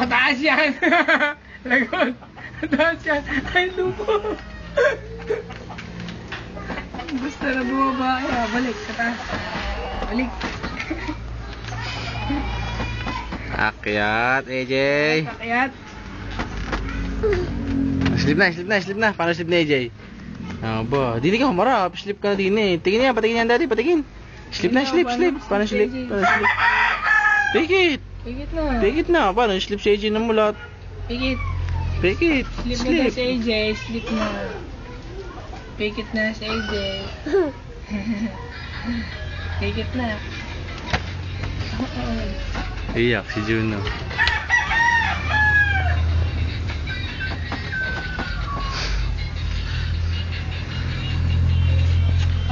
Mataas yan. Lagot. Mataas yan. Ay, lupo. Gusto na bumaba. Ay, balik. Kata. Balik. Akyat, AJ. Akyat. Slip na. Paano slip na, AJ? Aba, dini ka humarap. Slip ka na din eh. Tingin yan, patingin yan daddy, patingin. Slip. Paano slip? Pikit. Pikit na. Paano slip si AJ na mulat? Pikit. Slip na si AJ. Slip na. Pikit na si AJ. Pikit na. Iyak si Juno.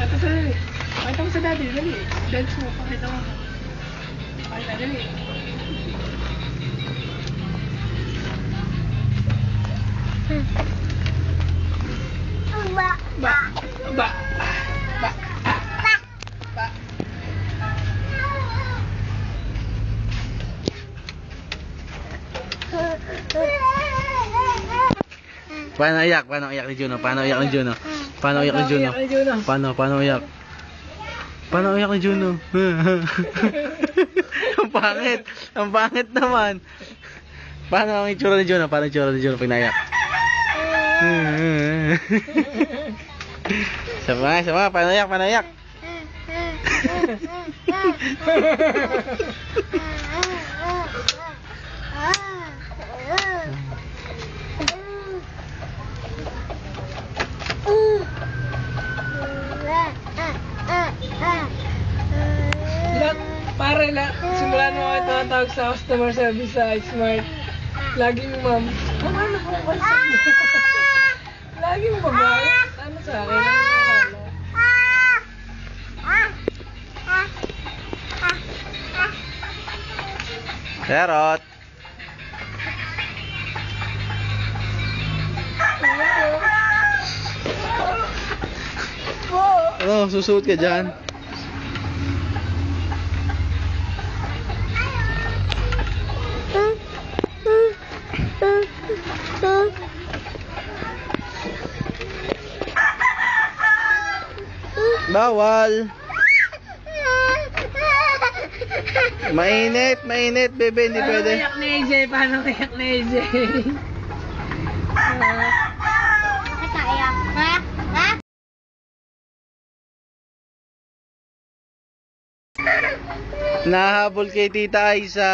Pakita mo sa daddy, dali. Dance mo, pakita mo. Pakita, dali. Ba. Paano iyak ni Juno? Paano iyak ni Juno? Paano iyak ni Juno? Ang pangit naman. Paano ang itsura ni Juno? Paano itsura ni Juno pag naiyak? Sama, paano iyak? Pare na, simulan mo ako tawag sa customer service sa Smart. Laging ma'am. Ano po ba? Laging babae. Ano sa akin? Charot. Ano, susuot ka dyan? Bawal. Mainit, bebe, hindi pwede. Paano kayak na AJ? Nahabol kay Tita Aiza.